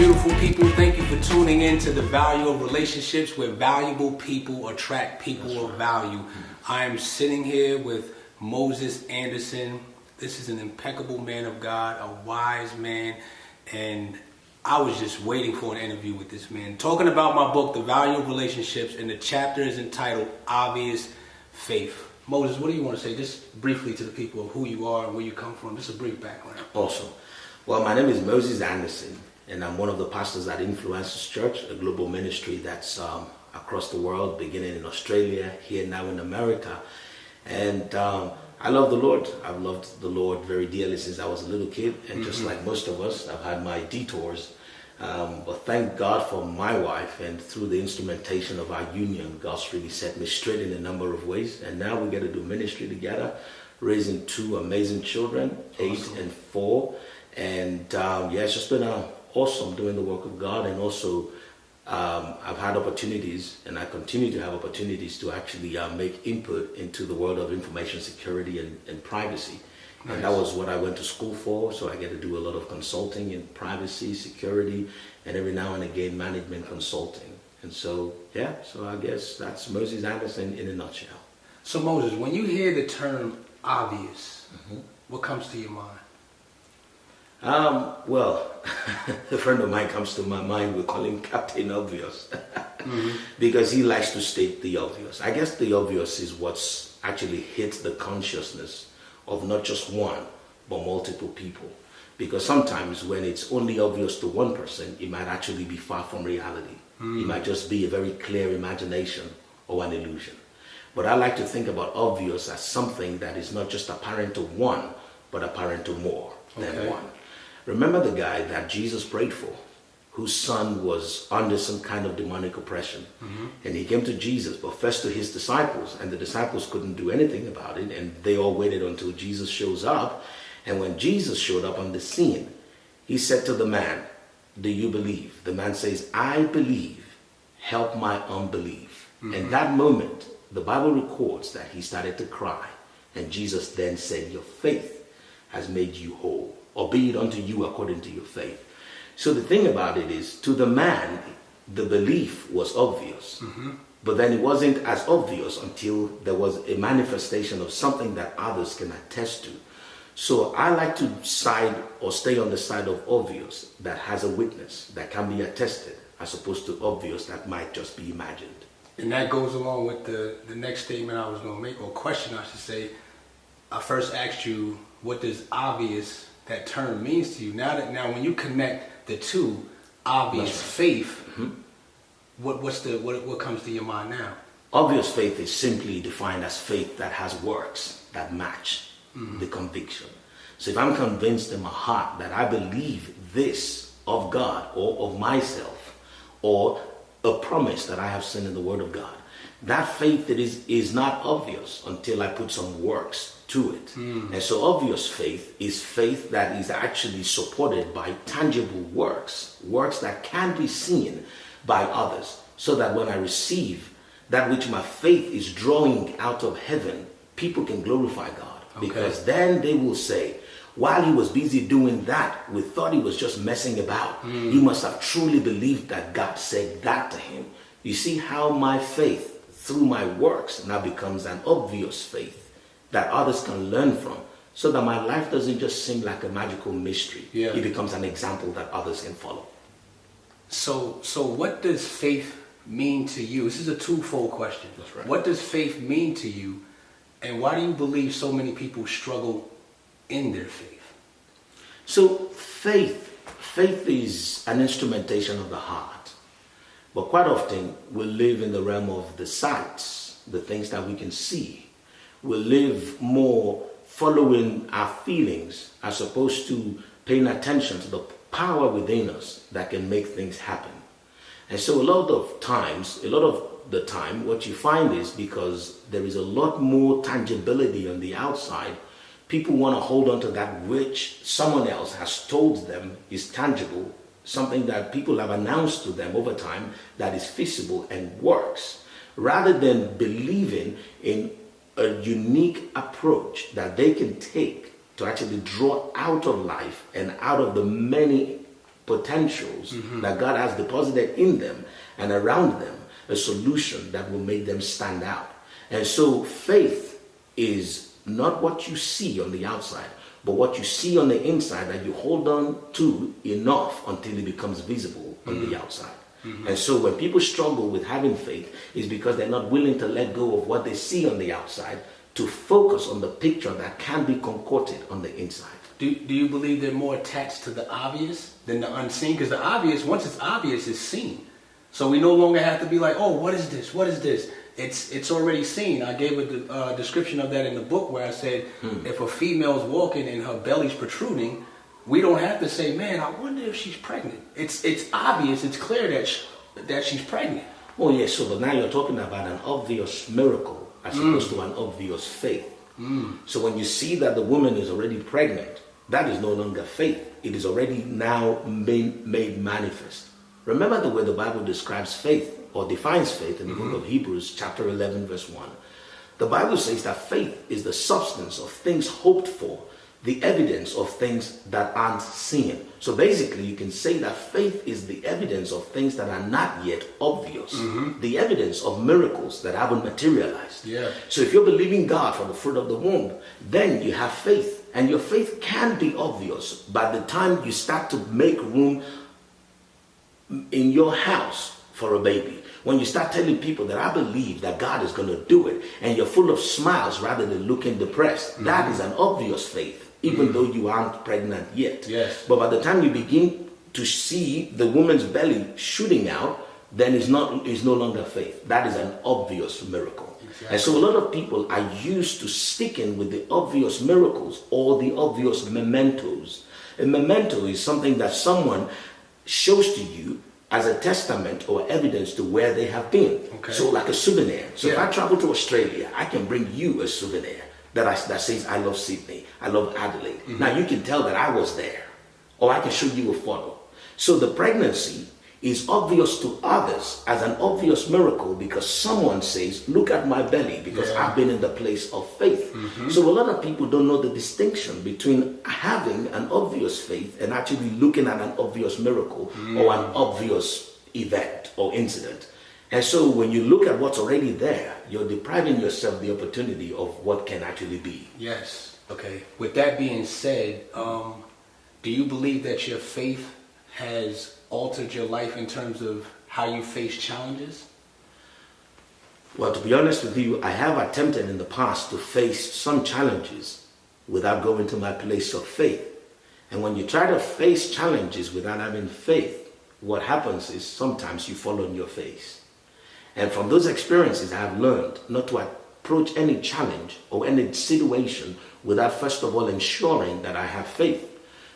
beautiful people. Thank you for tuning in to The Value of Relationships, where valuable people attract people of value. I am sitting here with Moses Anderson. This is an impeccable man of God, a wise man, and I was just waiting for an interview with this man. Talking about my book, The Value of Relationships, and the chapter is entitled Obvious Faith. Moses, what do you want to say just briefly to the people of who you are and where you come from? Just a brief background. Awesome. Well, my name is Moses Anderson, and I'm one of the pastors at Influencers Church, a global ministry that's across the world, beginning in Australia, here now in America. And I love the Lord. I've loved the Lord very dearly since I was a little kid. And just like most of us, I've had my detours. But thank God for my wife, and through the instrumentation of our union, God's really set me straight in a number of ways. And now we get to do ministry together, raising two amazing children, 8 and 4. And it's just been awesome doing the work of God. And also I've had opportunities, and I continue to have opportunities to actually make input into the world of information security and privacy. Nice. And that was what I went to school for, so I get to do a lot of consulting in privacy, security, and every now and again management consulting. And so I guess that's Moses Anderson in a nutshell. So Moses, when you hear the term obvious, what comes to your mind? Well, a friend of mine comes to my mind. We call him Captain Obvious because he likes to state the obvious. I guess the obvious is what's actually hit the consciousness of not just one, but multiple people. Because sometimes when it's only obvious to one person, it might actually be far from reality. It might just be a very clear imagination or an illusion. But I like to think about obvious as something that is not just apparent to one, but apparent to more than one. Remember the guy that Jesus prayed for, whose son was under some kind of demonic oppression. And he came to Jesus, but first to his disciples, and the disciples couldn't do anything about it, and they all waited until Jesus shows up. And when Jesus showed up on the scene, he said to the man, "Do you believe?" The man says, "I believe, help my unbelief." And that moment, the Bible records that he started to cry, and Jesus then said, "Your faith has made you whole, or be it unto you according to your faith." So the thing about it is, to the man, the belief was obvious, but then it wasn't as obvious until there was a manifestation of something that others can attest to. So I like to side or stay on the side of obvious that has a witness, that can be attested, as opposed to obvious that might just be imagined. And that goes along with the next statement I was going to make, or question I should say. I first asked you, what does obvious, that term, means to you? Now when you connect the two, obvious faith, what comes to your mind now? Obvious faith is simply defined as faith that has works that match the conviction. So if I'm convinced in my heart that I believe this of God or of myself, or a promise that I have seen in the Word of God, that faith that is not obvious until I put some works to it. And so obvious faith is faith that is actually supported by tangible works that can be seen by others, so that when I receive that which my faith is drawing out of heaven, people can glorify God. Because then they will say, while he was busy doing that, we thought he was just messing about. He must have truly believed that God said that to him. You see how my faith through my works now becomes an obvious faith that others can learn from, so that my life doesn't just seem like a magical mystery. It becomes an example that others can follow. So what does faith mean to you? This is a twofold question. That's right. What does faith mean to you, and why do you believe so many people struggle in their faith? So faith is an instrumentation of the heart. But quite often we live in the realm of the sights, the things that we can see. We live more following our feelings as opposed to paying attention to the power within us that can make things happen. And so a lot of the time, what you find is, because there is a lot more tangibility on the outside, people want to hold on to that which someone else has told them is tangible, something that people have announced to them over time that is feasible and works, rather than believing in a unique approach that they can take to actually draw out of life and out of the many potentials that God has deposited in them and around them, a solution that will make them stand out. And so faith is not what you see on the outside, but what you see on the inside that you hold on to enough until it becomes visible on the outside. And so when people struggle with having faith, it's because they're not willing to let go of what they see on the outside to focus on the picture that can be concocted on the inside. Do you believe they're more attached to the obvious than the unseen? Because the obvious, once it's obvious, it's seen. So we no longer have to be like, oh, what is this? What is this? It's already seen. I gave a description of that in the book where I said, if a female's walking and her belly's protruding, we don't have to say, man, I wonder if she's pregnant. It's obvious. It's clear that she's pregnant. Oh, yes. So but now you're talking about an obvious miracle as opposed to an obvious faith. So when you see that the woman is already pregnant, that is no longer faith. It is already now made manifest. Remember the way the Bible describes faith or defines faith in the book of Hebrews chapter 11 verse 1. The Bible says that faith is the substance of things hoped for, the evidence of things that aren't seen. So basically you can say that faith is the evidence of things that are not yet obvious, the evidence of miracles that haven't materialized. Yeah. So if you're believing God for the fruit of the womb, then you have faith, and your faith can be obvious by the time you start to make room in your house for a baby. When you start telling people that I believe that God is going to do it, and you're full of smiles rather than looking depressed, that is an obvious faith, even though you aren't pregnant yet. Yes. But by the time you begin to see the woman's belly shooting out, then it's no longer faith. That is an obvious miracle. Exactly. And so a lot of people are used to sticking with the obvious miracles or the obvious mementos. A memento is something that someone shows to you as a testament or evidence to where they have been. Okay. So like a souvenir. So if I travel to Australia, I can bring you a souvenir that says I love Sydney, I love Adelaide. Now you can tell that I was there, or I can show you a photo. So the pregnancy is obvious to others as an obvious miracle because someone says, look at my belly, because I've been in the place of faith. So a lot of people don't know the distinction between having an obvious faith and actually looking at an obvious miracle or an obvious event or incident. And so when you look at what's already there, you're depriving yourself the opportunity of what can actually be. Yes. Okay. With that being said, do you believe that your faith has altered your life in terms of how you face challenges? Well, to be honest with you, I have attempted in the past to face some challenges without going to my place of faith. And when you try to face challenges without having faith, what happens is sometimes you fall on your face. And from those experiences, I have learned not to approach any challenge or any situation without first of all ensuring that I have faith.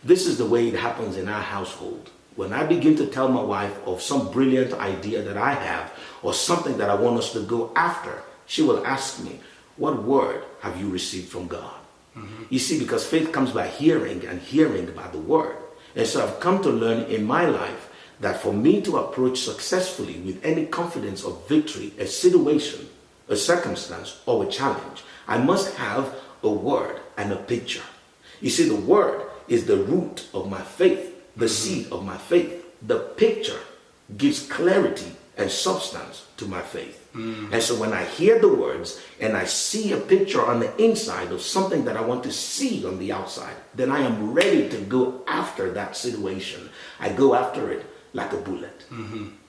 This is the way it happens in our household. When I begin to tell my wife of some brilliant idea that I have or something that I want us to go after, she will ask me, what word have you received from God? You see, because faith comes by hearing and hearing by the word. And so I've come to learn in my life that for me to approach successfully with any confidence of victory, a situation, a circumstance, or a challenge, I must have a word and a picture. You see, the word is the root of my faith, the seed of my faith. The picture gives clarity and substance to my faith. And so when I hear the words and I see a picture on the inside of something that I want to see on the outside, then I am ready to go after that situation. I go after it like a bullet,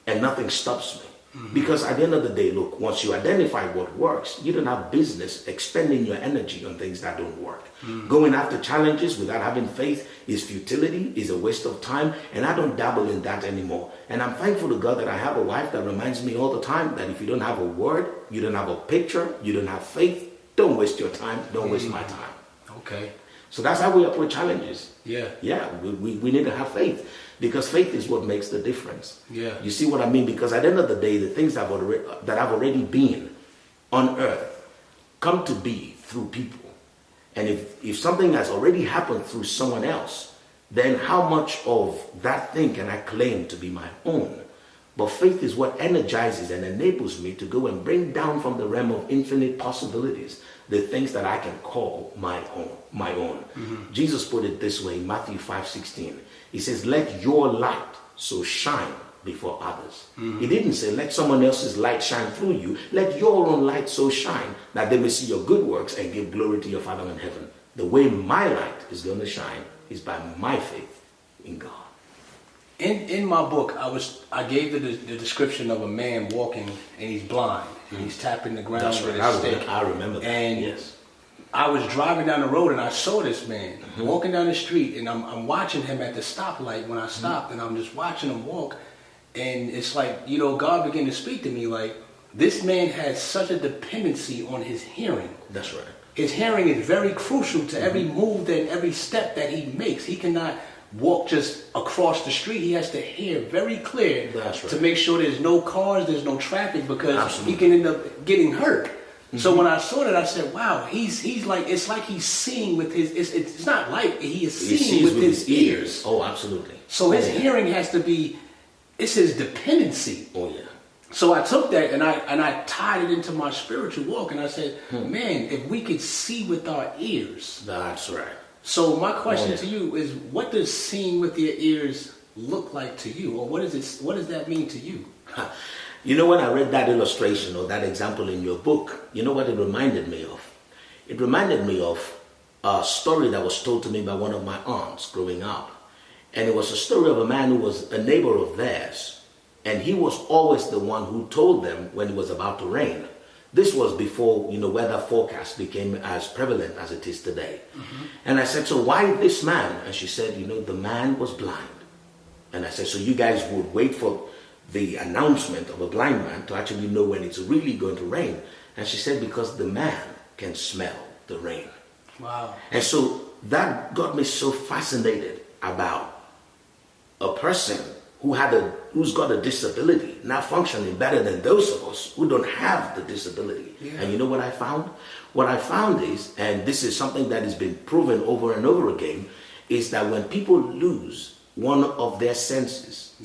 and nothing stops me. Because at the end of the day, look, once you identify what works, you don't have business expending your energy on things that don't work. Going after challenges without having faith is futility, is a waste of time, and I don't dabble in that anymore. And I'm thankful to God that I have a wife that reminds me all the time that if you don't have a word, you don't have a picture, you don't have faith, don't waste your time, don't waste my time. Okay. So that's how we approach challenges. Yeah. Yeah, we need to have faith. Because faith is what makes the difference. Yeah. You see what I mean? Because at the end of the day, the things that have already been on earth come to be through people. And if something has already happened through someone else, then how much of that thing can I claim to be my own? But faith is what energizes and enables me to go and bring down from the realm of infinite possibilities the things that I can call my own. Jesus put it this way in Matthew 5:16. He says, let your light so shine before others. He didn't say, let someone else's light shine through you. Let your own light so shine that they may see your good works and give glory to your Father in heaven. The way my light is going to shine is by my faith in God. In my book, I gave the description of a man walking and he's blind and he's tapping the ground That's with right. a stick. I remember that. And yes. I was driving down the road and I saw this man walking down the street, and I'm watching him at the stoplight when I stopped, and I'm just watching him walk, and it's like, you know, God began to speak to me like, this man has such a dependency on his hearing. That's right. His hearing is very crucial to every move and every step that he makes. He cannot walk just across the street. He has to hear very clear. That's right. To make sure there's no cars, there's no traffic, because Absolutely. he can end up getting hurt. So when I saw that, I said, wow, he's like, it's like he's seeing with his, it's not like he is seeing with his ears. Oh, absolutely. So his hearing has to be, it's his dependency. Oh, yeah. So I took that and I tied it into my spiritual walk, and I said, man, if we could see with our ears. That's right. So my question to you is, what does seeing with your ears look like to you? Or what does that mean to you? You know, when I read that illustration or that example in your book, you know what it reminded me of? It reminded me of a story that was told to me by one of my aunts growing up. And it was a story of a man who was a neighbor of theirs. And he was always the one who told them when it was about to rain. This was before, you know, weather forecast became as prevalent as it is today. And I said, so why this man? And she said, you know, the man was blind. And I said, so you guys would wait for the announcement of a blind man to actually know when it's really going to rain. And she said, because the man can smell the rain. Wow. And so that got me so fascinated about a person who's got a disability now functioning better than those of us who don't have the disability. Yeah. And you know what I found? What I found is, and this is something that has been proven over and over again, is that when people lose one of their senses,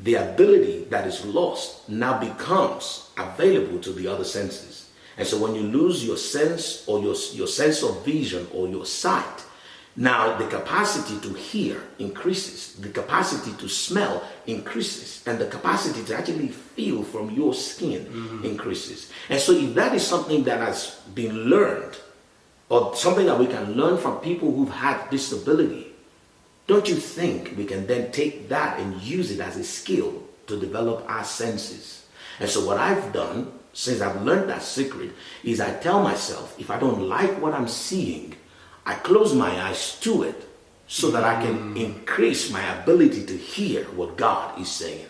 the ability that is lost now becomes available to the other senses. And so when you lose your sense or your sense of vision or your sight, now the capacity to hear increases, the capacity to smell increases, and the capacity to actually feel from your skin increases. And so if that is something that has been learned, or something that we can learn from people who've had disability, don't you think we can then take that and use it as a skill to develop our senses? And so what I've done, since I've learned that secret, is I tell myself, if I don't like what I'm seeing, I close my eyes to it so that I can increase my ability to hear what God is saying.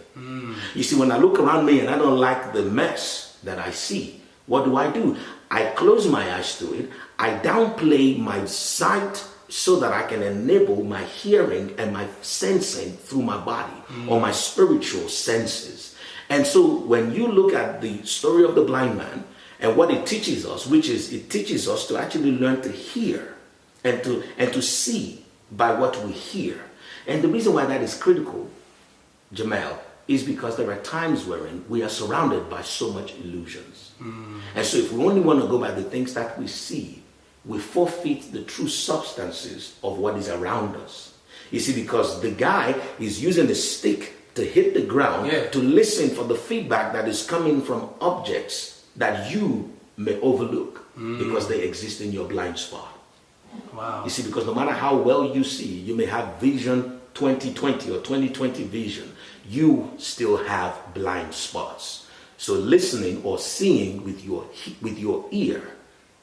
You see, when I look around me and I don't like the mess that I see, what do? I close my eyes to it. I downplay my sight so that I can enable my hearing and my sensing through my body or my spiritual senses. And so when you look at the story of the blind man and what it teaches us, which is it teaches us to actually learn to hear and to see by what we hear. And the reason why that is critical, Jamal, is because there are times wherein we are surrounded by so much illusions. And so if we only want to go by the things that we see, we forfeit the true substances of what is around us. You see, because the guy is using the stick to hit the ground to listen for the feedback that is coming from objects that you may overlook because they exist in your blind spot. Wow. You see, because no matter how well you see, you may have vision 2020 or 2020 vision, you still have blind spots. So listening or seeing with your ear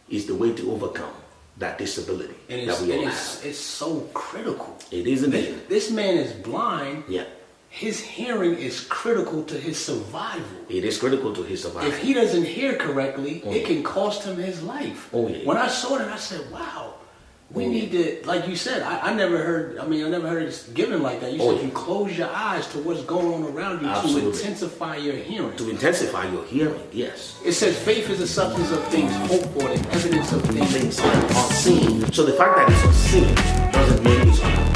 is the way to overcome that disability that we all have. It's so critical. It is indeed. This man is blind. Yeah. His hearing is critical to his survival. It is critical to his survival. If he doesn't hear correctly, it can cost him his life. Oh, yeah. When I saw that, I said, wow, we need to, like you said, I never heard it given like that. You said you close your eyes to what's going on around you to intensify your hearing. To intensify your hearing, yes. It says faith is the substance of things hoped for, the evidence of things unseen. So the fact that it's unseen doesn't mean it's unapproachable.